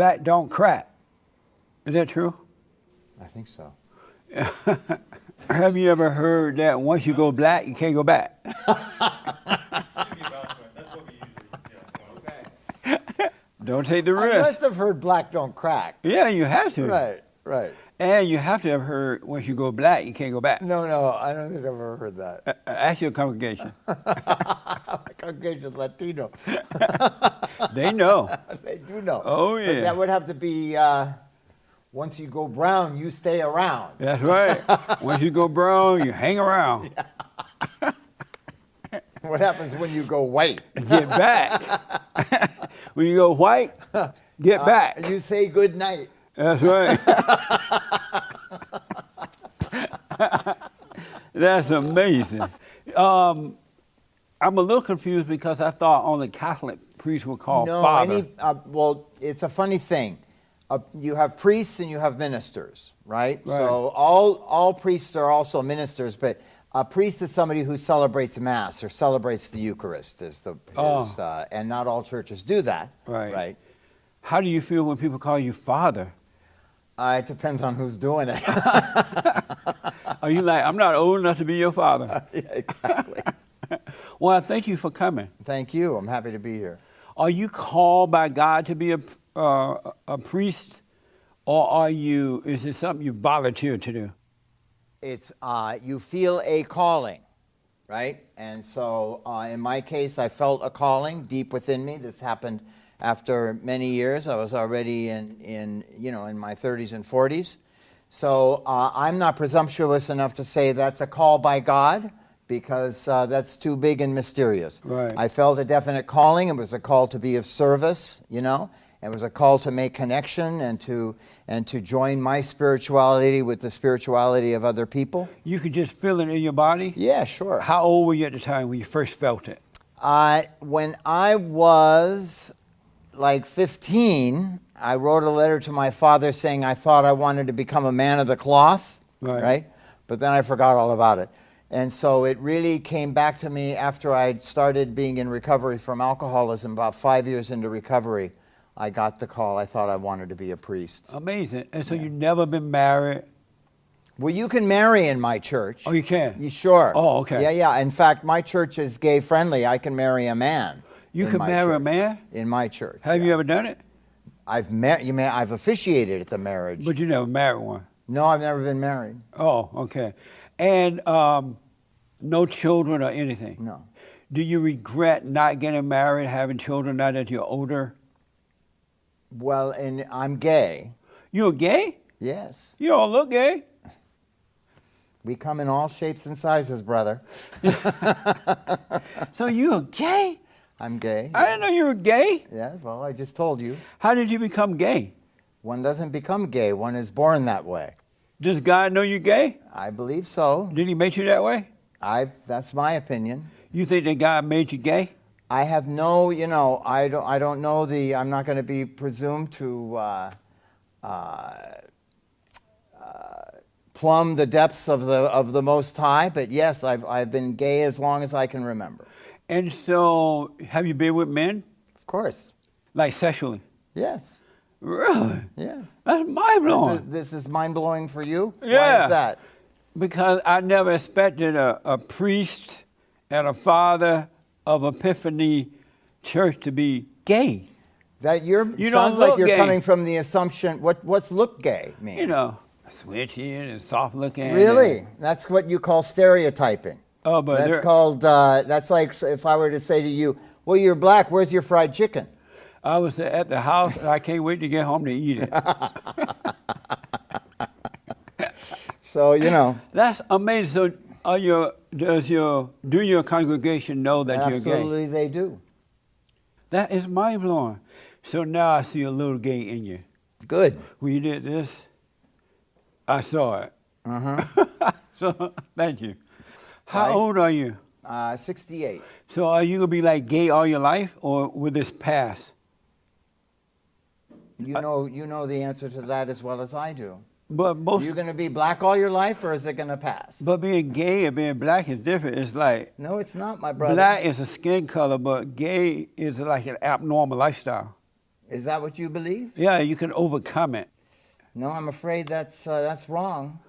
back don't crack. Is that true? I think so. Have you ever heard that once you go black, you can't go back? Don't take the risk. I must have heard black don't crack. Yeah, you have to. Right, right. And you have to have heard once you go black, you can't go back. No, I don't think I've ever heard that. Ask your congregation. My congregation's Latino. They know. They do know. Oh, yeah. But that would have to be, once you go brown, you stay around. That's right. Once you go brown, you hang around. Yeah. What happens when you go white? Get back. When you go white, get back. You say good night. That's right. That's amazing. I'm a little confused because I thought only Catholic priests were called father. Well, it's a funny thing. You have priests and you have ministers, right? So all priests are also ministers, but a priest is somebody who celebrates Mass or celebrates the Eucharist, and not all churches do that. Right. How do you feel when people call you father? It depends on who's doing it. Are you like, I'm not old enough to be your father? Yeah, exactly. Well, I thank you for coming. Thank you. I'm happy to be here. Are you called by God to be a priest, or is it something you volunteer to do? It's you feel a calling, right? And so in my case, I felt a calling deep within me. This happened after many years. I was already in my 30s and 40s. So I'm not presumptuous enough to say that's a call by God, because that's too big and mysterious. Right. I felt a definite calling. It was a call to be of service, It was a call to make connection and to join my spirituality with the spirituality of other people. You could just feel it in your body? Yeah, sure. How old were you at the time when you first felt it? When I was like 15, I wrote a letter to my father saying I thought I wanted to become a man of the cloth, right? But then I forgot all about it. And so it really came back to me after I started being in recovery from alcoholism, about 5 years into recovery. I got the call. I thought I wanted to be a priest. Amazing. And so you've never been married? Well, you can marry in my church. Oh, you can? Sure. Oh, okay. Yeah. In fact, my church is gay friendly. I can marry a man. You can marry a man? In my church. Have you ever done it? I've officiated at the marriage. But you never married one? No, I've never been married. Oh, okay. And no children or anything? No. Do you regret not getting married, having children now that you're older? Well, and I'm gay. You're gay? Yes. You don't look gay. We come in all shapes and sizes, brother. So you're gay? I'm gay. I didn't know you were gay. Yeah, well, I just told you. How did you become gay? One doesn't become gay. One is born that way. Does God know you're gay? I believe so. Did he make you that way? That's my opinion. You think that God made you gay? I have no, I don't know I'm not going to be presumed to plumb the depths of the Most High, but yes, I've been gay as long as I can remember. And so, have you been with men? Of course. Like sexually? Yes. Really? Yes. That's mind-blowing. This is mind-blowing for you? Yeah. Why is that? Because I never expected a priest and a father of Epiphany Church to be gay. That You sounds don't like look you're gay. coming from the assumption. What's look gay mean? Switchy and soft looking. Really? That's what you call stereotyping. Oh, but that's called. That's like if I were to say to you, "Well, you're black. Where's your fried chicken?" I was at the house, and I can't wait to get home to eat it. So That's amazing. So, do your congregation know that you're gay? Absolutely, they do. That is mind blowing. So now I see a little gay in you. Good. When you did this, I saw it. So thank you. How old are you? 68. So are you gonna be like gay all your life, or will this pass? You know the answer to that as well as I do. But Are you going to be black all your life, or is it going to pass? But being gay and being black is different. It's like No, it's not, my brother. black is a skin color, but gay is like an abnormal lifestyle. Is that what you believe? Yeah, you can overcome it. No, I'm afraid that's wrong.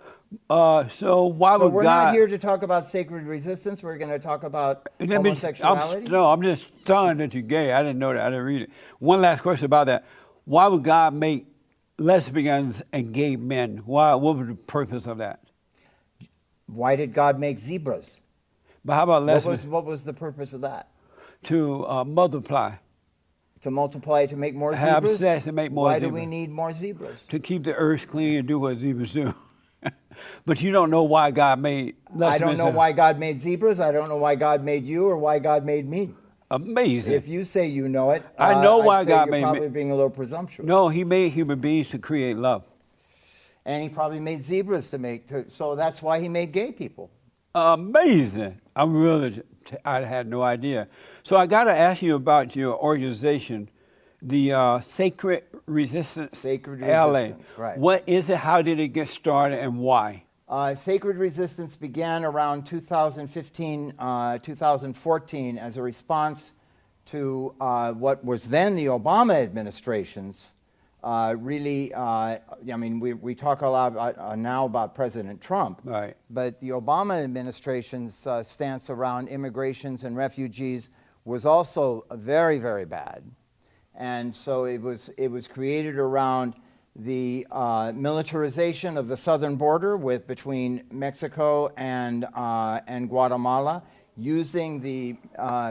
So why So would we're God? not here to talk about sacred resistance. We're going to talk about homosexuality. I'm just stunned that you're gay. I didn't know that. I didn't read it. One last question about that. Why would God make lesbians and gay men? Why? What was the purpose of that? Why did God make zebras? But how about lesbians? What was the purpose of that? To multiply. To multiply, to make more Have zebras? sex and make more Why zebras. do we need more zebras? To keep the earth clean and do what zebras do. But you don't know why God made lesbians. I don't know why God made zebras. I don't know why God made you or why God made me. Amazing. If you say you know it, I know why I'd say God you're made probably me. being a little presumptuous. No, he made human beings to create love. And he probably made zebras so that's why he made gay people. Amazing. I had no idea. So I got to ask you about your organization, the Sacred Resistance. Sacred LA. Resistance, right. What is it? How did it get started and why? Sacred Resistance began around 2015, 2014 as a response to what was then the Obama administration's we talk a lot about, now about President Trump, Right. but the Obama administration's stance around immigrations and refugees was also very, very bad. And so it was created around the militarization of the southern border between Mexico and Guatemala, using the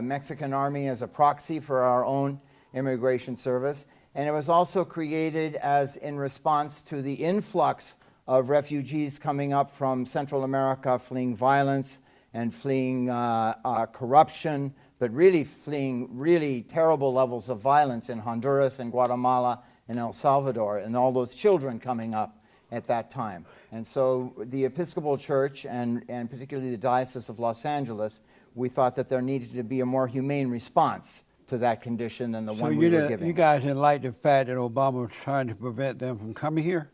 Mexican army as a proxy for our own immigration service. And it was also created as in response to the influx of refugees coming up from Central America, fleeing violence and fleeing corruption, but really fleeing really terrible levels of violence in Honduras and Guatemala and El Salvador, and all those children coming up at that time. And so the Episcopal Church, and particularly the Diocese of Los Angeles, we thought that there needed to be a more humane response to that condition than the one we were giving. You guys didn't like the fact that Obama was trying to prevent them from coming here?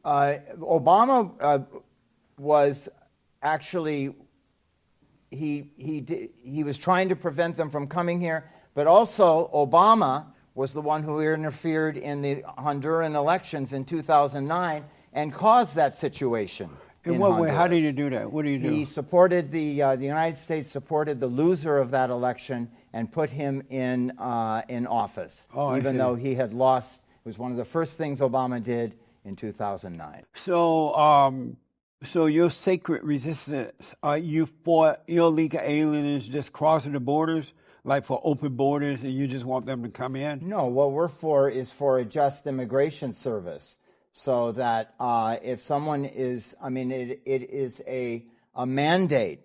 Obama was actually, he was trying to prevent them from coming here, but also Obama was the one who interfered in the Honduran elections in 2009 and caused that situation. In what way? How did he do that? What did he do? He supported the United States supported the loser of that election and put him in office, even though he had lost. It was one of the first things Obama did in 2009. So your sacred resistance, are you for illegal aliens just crossing the borders, like for open borders, and you just want them to come in? No, what we're for is for a just immigration service, so that if someone is, it is a mandate,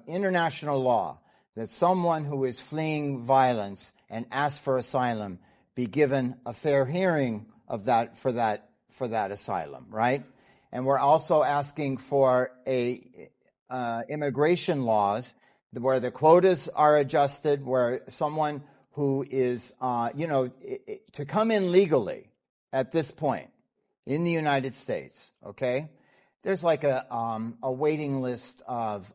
international law, that someone who is fleeing violence and asks for asylum be given a fair hearing of that for that asylum, right? And we're also asking for immigration laws where the quotas are adjusted, where someone who is, to come in legally at this point in the United States, okay? There's like a waiting list of,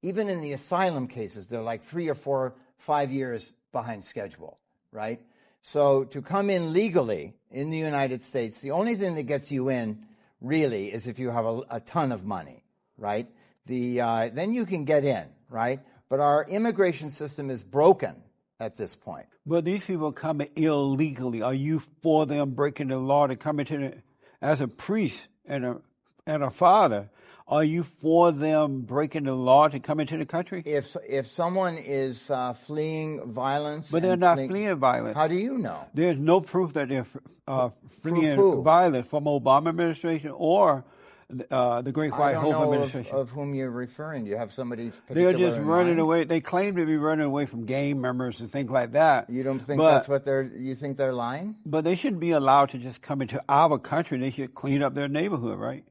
even in the asylum cases, they're like 3 or 4, 5 years behind schedule, right? So to come in legally in the United States, the only thing that gets you in really is if you have a ton of money, right? Then you can get in, right? But our immigration system is broken at this point. But these people come illegally. Are you for them breaking the law to come into as a priest and a father? Are you for them breaking the law to come into the country? If someone is fleeing violence, but they're not fleeing violence. How do you know? There's no proof that they're fleeing violence from Obama administration or the Great White Hope administration. Of whom you're referring. Do you have somebody They're particular just in running mind? away. They claim to be running away from gang members and things like that. You don't think that's what you think they're lying? But they shouldn't be allowed to just come into our country. They should clean up their neighborhood, right?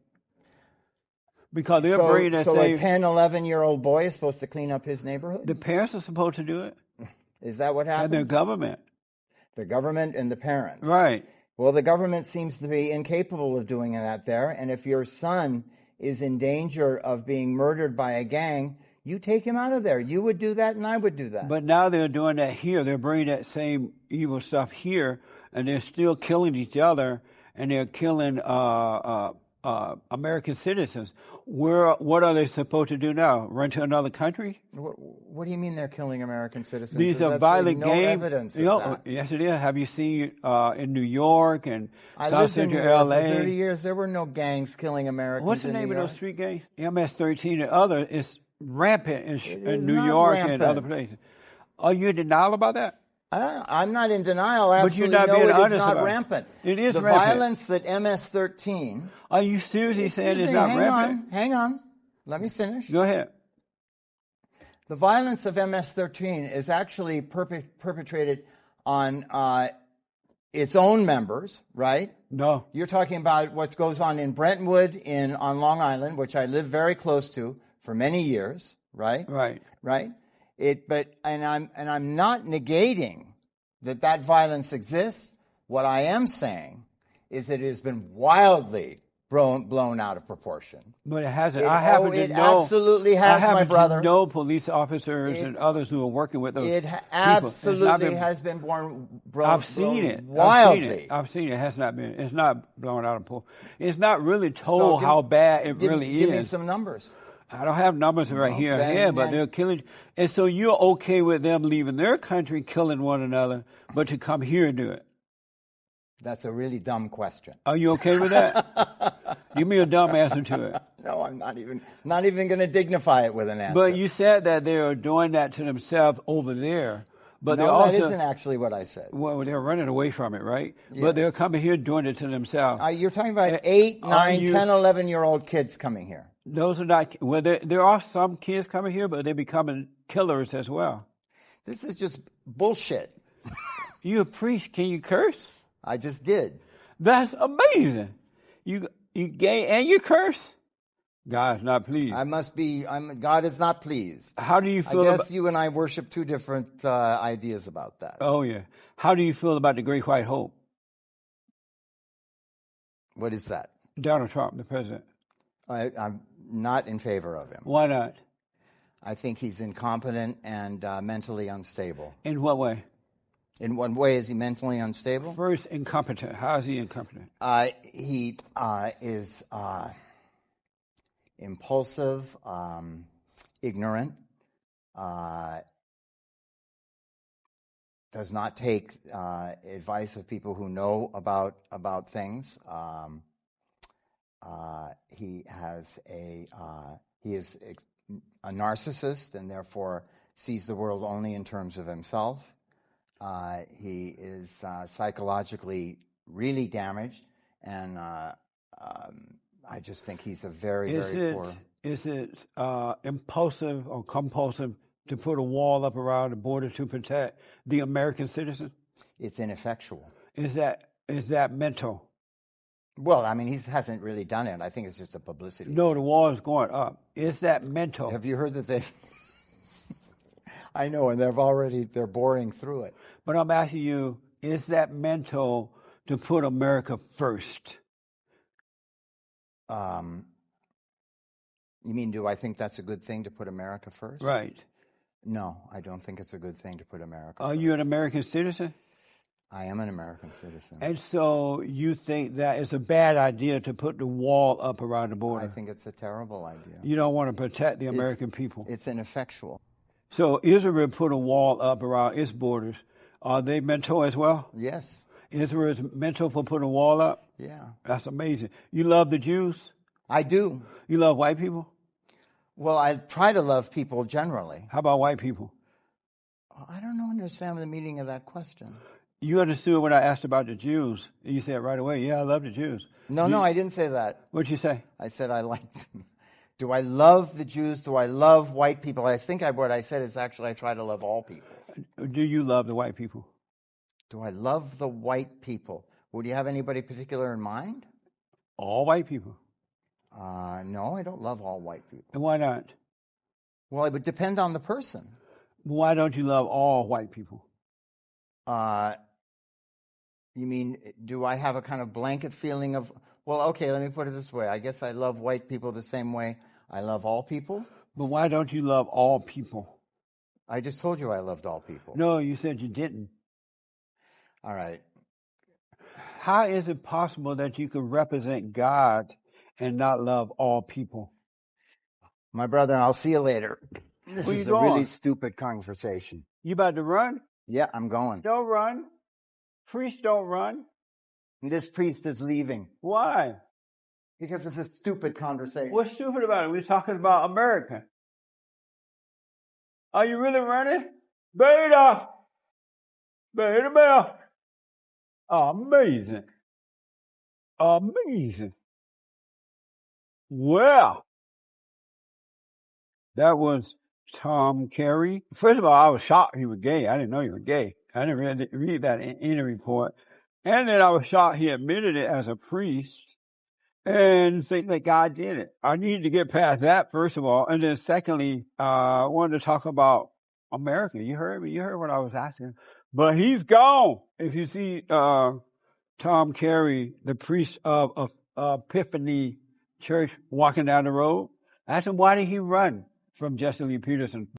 Because they're bringing that a 10, 11-year-old boy is supposed to clean up his neighborhood? The parents are supposed to do it. Is that what happens? And their government. The government and the parents. Right. Well, the government seems to be incapable of doing that there. And if your son is in danger of being murdered by a gang, You take him out of there. You would do that, and I would do that. But now they're doing that here. They're bringing that same evil stuff here, and they're still killing each other, and they're killing American citizens. What are they supposed to do now? Run to another country? What do you mean they're killing American citizens? These are violent gangs. Evidence of that. Yes, it is. Have you seen in New York and South Central I lived in New York LA? for 30 years. There were no gangs killing Americans. What's the name of those street gangs? MS-13 and other is rampant in New not York rampant. and other places. Are you in denial about that? I'm not in denial. But you're Absolutely not no, being it is honest not about it. rampant. It is the rampant. violence that MS-13. Are you seriously saying it's not rampant? Hang on. Let me finish. Go ahead. The violence of MS-13 is actually perpetrated on its own members, right? No. You're talking about what goes on in Brentwood on Long Island, which I live very close to for many years, right? Right. Right? I'm not negating that violence exists. What I am saying is that it has been wildly blown out of proportion. But it hasn't. It absolutely has, my brother. I know police officers and others who are working with those It people. absolutely has been blown I've seen it. wildly. I've seen it. It has not been. It's not blown out of proportion. It's not really told how bad it really is. Give me some numbers. I don't have numbers right here, but they're killing. And so you're okay with them leaving their country, killing one another, but to come here and do it? That's a really dumb question. Are you okay with that? Give me a dumb answer to it. No, I'm not even going to dignify it with an answer. But you said that they are doing that to themselves over there. But no, that isn't actually what I said. Well, they're running away from it, right? Yes. But they're coming here doing it to themselves. You're talking about 8, 9, 10, 11-year-old kids coming here. Those are not. Well, there are some kids coming here, but they're becoming killers as well. This is just bullshit. You a priest? Can you curse? I just did. That's amazing. You gay and you curse? God is not pleased. God is not pleased. How do you feel? I guess you and I worship two different ideas about that. Oh yeah. How do you feel about the Great White Hope? What is that? Donald Trump, the president. I'm not in favor of him. Why not? I think he's incompetent and mentally unstable. In what way? In what way is he mentally unstable? First, incompetent. How is he incompetent? He is impulsive, ignorant, does not take advice of people who know about things. He is a narcissist and therefore sees the world only in terms of himself. He is psychologically really damaged, and I just think he's a very poor. Is it impulsive or compulsive to put a wall up around the border to protect the American citizen? It's ineffectual. Is that mental? Well, I mean, he hasn't really done it. I think it's just a publicity. No, the wall is going up. Is that mental? Have you heard that they? I know, and they're boring through it. But I'm asking you, is that mental to put America first? You mean, do I think that's a good thing to put America first? Right. No, I don't think it's a good thing to put America Are first. you an American citizen? I am an American citizen. And so you think that it's a bad idea to put the wall up around the border? I think it's a terrible idea. You don't want to protect the American people? It's ineffectual. So Israel put a wall up around its borders. Are they mental as well? Yes. Israel is mental for putting a wall up? Yeah. That's amazing. You love the Jews? I do. You love white people? Well, I try to love people generally. How about white people? I don't understand the meaning of that question. You understood when I asked about the Jews. You said right away, yeah, I love the Jews. No, I didn't say that. What'd you say? I said I like them. Do I love the Jews? Do I love white people? I think what I said is actually I try to love all people. Do you love the white people? Do I love the white people? Would you have anybody particular in mind? All white people. No, I don't love all white people. And why not? Well, it would depend on the person. Why don't you love all white people? You mean, do I have a kind of blanket feeling of, well, okay, let me put it this way. I guess I love white people the same way I love all people. But why don't you love all people? I just told you I loved all people. No, you said you didn't. All right. How is it possible that you can represent God and not love all people? My brother, I'll see you later. This Where is you a really going? stupid conversation. You about to run? Yeah, I'm going. Don't run. Priests don't run. This priest is leaving. Why? Because it's a stupid conversation. What's stupid about it? We're talking about America. Are you really running? Beta! Beta bell! Amazing. Amazing. Well, that was Tom Carey. First of all, I was shocked he was gay. I didn't know he was gay. I didn't read that in any report. And then I was shocked he admitted it as a priest and think that God did it. I needed to get past that, first of all. And then secondly, I wanted to talk about America. You heard me. You heard what I was asking. But he's gone. If you see Tom Carey, the priest of Epiphany Church, walking down the road, ask him, why did he run from Jesse Lee Peterson?